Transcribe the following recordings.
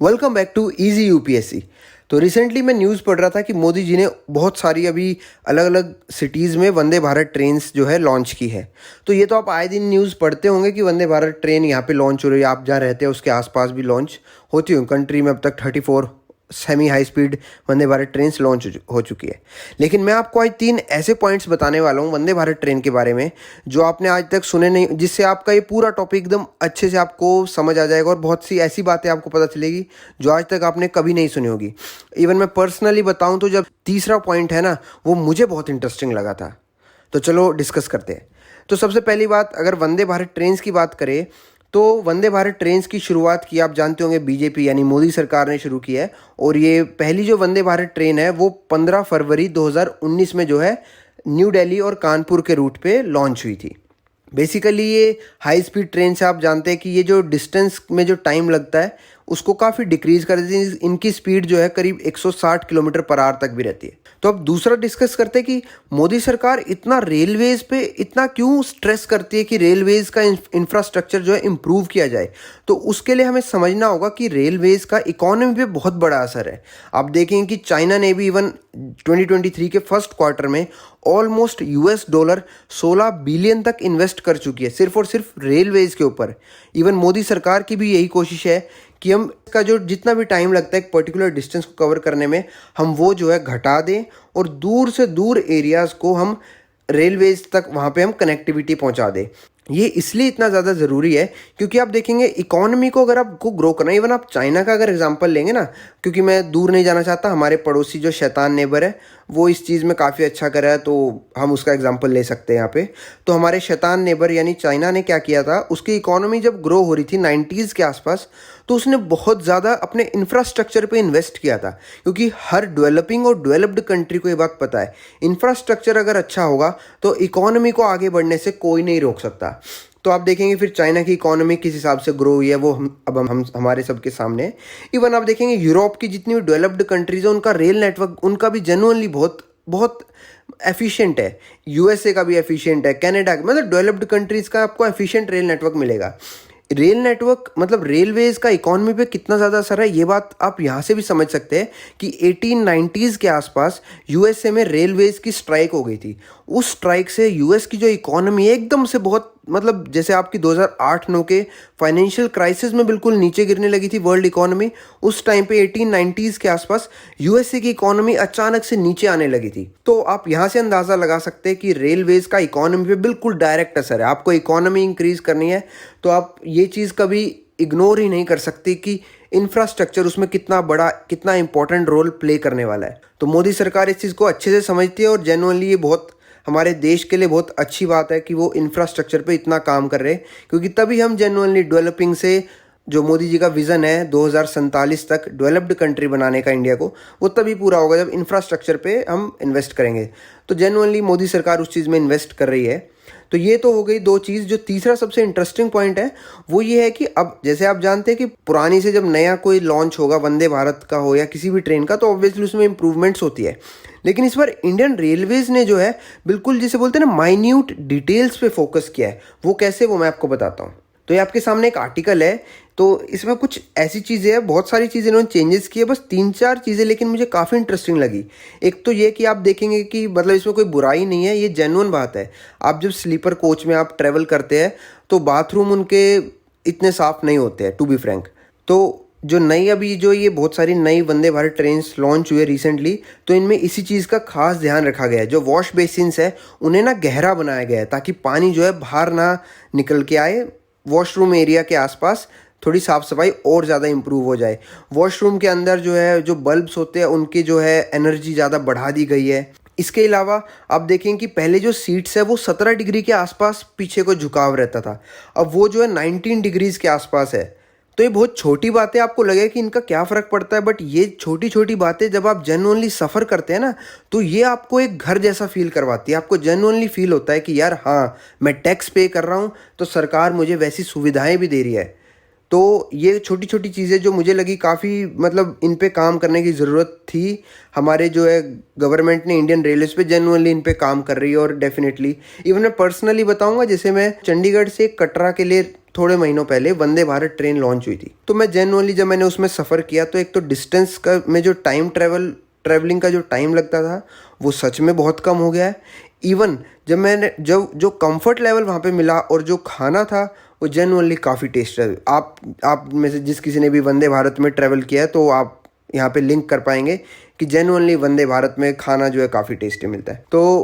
Welcome back to easy UPSC. तो recently मैं news पढ़ रहा था कि मोदी जी ने बहुत सारी अभी अलग अलग सिटीज़ में वंदे भारत ट्रेन्स जो है लॉन्च की है। तो ये तो आप आए दिन न्यूज़ पढ़ते होंगे कि वंदे भारत ट्रेन यहाँ पे लॉन्च हो रही है, आप जहाँ रहते हैं उसके आसपास भी लॉन्च होती होंगी। कंट्री में अब तक 34 semi high speed Vande Bharat train launch हो चुकी है। लेकिन मैं आपको आज 3 ऐसे पॉइंट्स बताने वाला हूँ वंदे भारत ट्रेन के बारे में जो आपने आज तक सुने नहीं, जिससे आपका ये पूरा टॉपिक एकदम अच्छे से आपको समझ आ जाएगा और बहुत सी ऐसी बातें आपको पता चलेगी जो आज तक आपने कभी नहीं सुनी होगी। इवन मैं पर्सनली बताऊँ तो जब तीसरा पॉइंट है ना, वो मुझे बहुत इंटरेस्टिंग लगा था। तो चलो डिस्कस करते हैं। तो सबसे पहली बात, अगर वंदे भारत ट्रेन की बात करें तो वंदे भारत ट्रेन की शुरुआत की आप जानते होंगे बीजेपी यानी मोदी सरकार ने शुरू की है। और ये पहली जो वंदे भारत ट्रेन है वो 15 फरवरी 2019 में जो है न्यू दिल्ली और कानपुर के रूट पे लॉन्च हुई थी। बेसिकली ये हाई स्पीड ट्रेन से आप जानते हैं कि ये जो डिस्टेंस में जो टाइम लगता है उसको काफ़ी डिक्रीज़ कर देती है। इनकी स्पीड जो है करीब 160 किलोमीटर पर आवर तक भी रहती है। तो अब दूसरा डिस्कस करते हैं कि मोदी सरकार इतना रेलवेज़ पे इतना क्यों स्ट्रेस करती है कि रेलवेज़ का इंफ्रास्ट्रक्चर जो है इम्प्रूव किया जाए। तो उसके लिए हमें समझना होगा कि रेलवेज़ का इकोनॉमी पे बहुत बड़ा असर है। आप देखेंगे कि चाइना ने भी इवन 2023 के फर्स्ट क्वार्टर में ऑलमोस्ट $16 बिलियन तक इन्वेस्ट कर चुकी है सिर्फ और सिर्फ रेलवेज़ के ऊपर। इवन मोदी सरकार की भी यही कोशिश है कि हम इसका जो जितना भी टाइम लगता है एक पर्टिकुलर डिस्टेंस को कवर करने में, हम वो जो है घटा दें और दूर से दूर एरियाज़ को हम रेलवेज़ तक वहाँ पे हम कनेक्टिविटी पहुँचा दें। ये इसलिए इतना ज़्यादा ज़रूरी है क्योंकि आप देखेंगे इकोनॉमी को अगर आपको ग्रो करना है, इवन आप चाइना का अगर एग्जांपल लेंगे ना, क्योंकि मैं दूर नहीं जाना चाहता, हमारे पड़ोसी जो शैतान नेबर है वो इस चीज़ में काफ़ी अच्छा कर रहा है तो हम उसका एग्जांपल ले सकते हैं यहाँ पे। तो हमारे शैतान नेबर यानी चाइना ने क्या किया था, उसकी इकोनॉमी जब ग्रो हो रही थी 90s के आसपास, तो उसने बहुत ज़्यादा अपने इंफ्रास्ट्रक्चर पे इन्वेस्ट किया था। क्योंकि हर डेवलपिंग और डेवलप्ड कंट्री को ये बात पता है, इंफ्रास्ट्रक्चर अगर अच्छा होगा तो इकोनॉमी को आगे बढ़ने से कोई नहीं रोक सकता। तो आप देखेंगे फिर चाइना की इकोनॉमी किस हिसाब से ग्रो हुई है वो हम हमारे सबके सामने है। इवन आप देखेंगे यूरोप की जितनी भी डेवलप्ड कंट्रीज है उनका रेल नेटवर्क उनका भी जेन्युइनली बहुत बहुत एफिशिएंट है। यूएसए का भी एफिशिएंट है, कनाडा मतलब डेवलप्ड कंट्रीज का आपको एफिशिएंट रेल नेटवर्क मिलेगा। रेल नेटवर्क मतलब रेलवेज़ का इकोनॉमी पे कितना ज़्यादा असर है ये बात आप यहाँ से भी समझ सकते हैं कि 1890s के आसपास यूएसए में रेलवेज़ की स्ट्राइक हो गई थी। उस स्ट्राइक से यूएस की जो इकोनॉमी है एकदम से बहुत मतलब जैसे आपकी 2008-9 के फाइनेंशियल क्राइसिस में बिल्कुल नीचे गिरने लगी थी वर्ल्ड इकोनॉमी, उस टाइम पे 1890s के आसपास यूएसए की इकोनॉमी अचानक से नीचे आने लगी थी। तो आप यहाँ से अंदाज़ा लगा सकते हैं कि रेलवेज़ का इकोनॉमी पे बिल्कुल डायरेक्ट असर है। आपको इकोनॉमी इंक्रीज करनी है तो आप ये चीज़ कभी इग्नोर ही नहीं कर सकते कि इंफ्रास्ट्रक्चर उसमें कितना बड़ा कितना इंपॉर्टेंट रोल प्ले करने वाला है। तो मोदी सरकार इस चीज़ को अच्छे से समझती है और जेन्युइनली ये बहुत हमारे देश के लिए बहुत अच्छी बात है कि वो इंफ्रास्ट्रक्चर पे इतना काम कर रहे हैं, क्योंकि तभी हम जेन्युइनली डेवलपिंग से जो मोदी जी का विज़न है 2047 तक डेवलप्ड कंट्री बनाने का इंडिया को, वो तभी पूरा होगा जब इंफ्रास्ट्रक्चर पे हम इन्वेस्ट करेंगे। तो जेन्युइनली मोदी सरकार उस चीज़ में इन्वेस्ट कर रही है। तो ये तो हो गई दो चीज़। जो तीसरा सबसे इंटरेस्टिंग पॉइंट है वो ये है कि अब जैसे आप जानते हैं कि पुरानी से जब नया कोई लॉन्च होगा वंदे भारत का हो या किसी भी ट्रेन का, तो ऑब्वियसली उसमें इंप्रूवमेंट्स होती है। लेकिन इस बार इंडियन रेलवेज़ ने जो है बिल्कुल जिसे बोलते हैं ना माइन्यूट डिटेल्स पे फोकस किया है। वो कैसे, वो मैं आपको बताता हूँ। तो ये आपके सामने एक आर्टिकल है, तो इसमें कुछ ऐसी चीज़ें हैं, बहुत सारी चीज़ें इन्होंने चेंजेस किए, बस 3-4 चीज़ें लेकिन मुझे काफ़ी इंटरेस्टिंग लगी। एक तो ये कि आप देखेंगे कि मतलब इसमें कोई बुराई नहीं है, ये जेन्युइन बात है। आप जब स्लीपर कोच में आप ट्रैवल करते हैं तो बाथरूम उनके इतने साफ़ नहीं होते हैं, टू बी फ्रैंक। तो जो नई अभी जो ये बहुत सारी नई वंदे भारत ट्रेन लॉन्च हुए रिसेंटली, तो इनमें इसी चीज़ का खास ध्यान रखा गया है। जो वॉश बेसिन्स है उन्हें ना गहरा बनाया गया है ताकि पानी जो है बाहर ना निकल के आए। वॉशरूम एरिया के आसपास थोड़ी साफ़ सफाई और ज़्यादा इंप्रूव हो जाए। वॉशरूम के अंदर जो है जो बल्ब्स होते हैं उनकी जो है एनर्जी ज़्यादा बढ़ा दी गई है। इसके अलावा आप देखें कि पहले जो सीट्स है वो 17 डिग्री के आसपास पीछे को झुकाव रहता था, अब वो जो है 19 डिग्रीज के आसपास है। तो ये बहुत छोटी बातें आपको लगे कि इनका क्या फ़र्क पड़ता है, बट ये छोटी छोटी बातें जब आप जेन्युइनली सफ़र करते हैं ना तो ये आपको एक घर जैसा फील करवाती है। आपको जेन्युइनली फील होता है कि यार हाँ, मैं टैक्स पे कर रहा हूँ तो सरकार मुझे वैसी सुविधाएं भी दे रही है। तो ये छोटी छोटी चीज़ें जो मुझे लगी काफ़ी मतलब इन पे काम करने की ज़रूरत थी, हमारे जो है गवर्नमेंट ने इंडियन रेलवेज़ पे जेन्युइनली इन पे काम कर रही है। और डेफिनेटली इवन मैं पर्सनली बताऊंगा, जैसे मैं चंडीगढ़ से कटरा के लिए थोड़े महीनों पहले वंदे भारत ट्रेन लॉन्च हुई थी, तो मैं जेन्युइनली जब मैंने उसमें सफ़र किया तो एक तो डिस्टेंस का में जो ट्रैवलिंग का जो टाइम लगता था वो सच में बहुत कम हो गया है। इवन जब मैंने जो कंफर्ट लेवल वहाँ पे मिला और जो खाना था वो जेन्युइनली काफ़ी टेस्ट है। आप में से जिस किसी ने भी वंदे भारत में ट्रैवल किया है तो आप यहाँ पे लिंक कर पाएंगे कि जेन्युइनली वंदे भारत में खाना जो है काफ़ी टेस्टी मिलता है। तो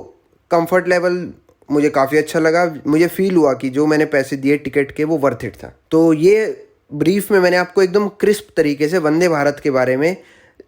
कंफर्ट लेवल मुझे काफ़ी अच्छा लगा, मुझे फील हुआ कि जो मैंने पैसे दिए टिकट के वो वर्थ इट था। तो ये ब्रीफ में मैंने आपको एकदम क्रिस्प तरीके से वंदे भारत के बारे में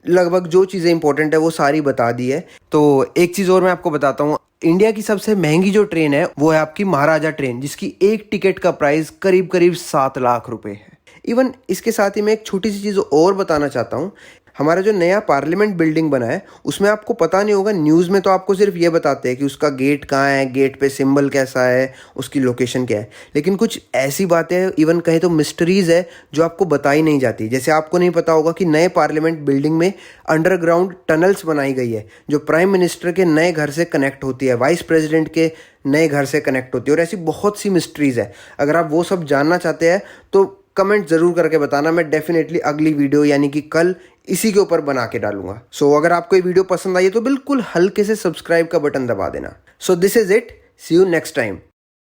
लगभग जो चीज़ें इंपॉर्टेंट है वो सारी बता दी है। तो एक चीज़ और मैं आपको बताता हूँ, इंडिया की सबसे महंगी जो ट्रेन है वो है आपकी महाराजा ट्रेन, जिसकी एक टिकट का प्राइस करीब करीब 7 लाख रुपए है। इवन इसके साथ ही मैं एक छोटी सी चीज़ और बताना चाहता हूँ, हमारा जो नया पार्लियामेंट बिल्डिंग बना है उसमें आपको पता नहीं होगा, न्यूज़ में तो आपको सिर्फ ये बताते हैं कि उसका गेट कहाँ है, गेट पे सिंबल कैसा है, उसकी लोकेशन क्या है, लेकिन कुछ ऐसी बातें इवन कहें तो मिस्ट्रीज़ है जो आपको बताई नहीं जाती। जैसे आपको नहीं पता होगा कि नए पार्लियामेंट बिल्डिंग में अंडरग्राउंड टनल्स बनाई गई है जो प्राइम मिनिस्टर के नए घर से कनेक्ट होती है, वाइस प्रेसिडेंट के नए घर से कनेक्ट होती है, और ऐसी बहुत सी मिस्ट्रीज़ है। अगर आप वो सब जानना चाहते हैं तो कमेंट ज़रूर करके बताना, मैं डेफिनेटली अगली वीडियो यानी कि कल इसी के ऊपर बना के डालूंगा। सो अगर आपको ये वीडियो पसंद आई है तो बिल्कुल हल्के से सब्सक्राइब का बटन दबा देना। So this is it, see you next time.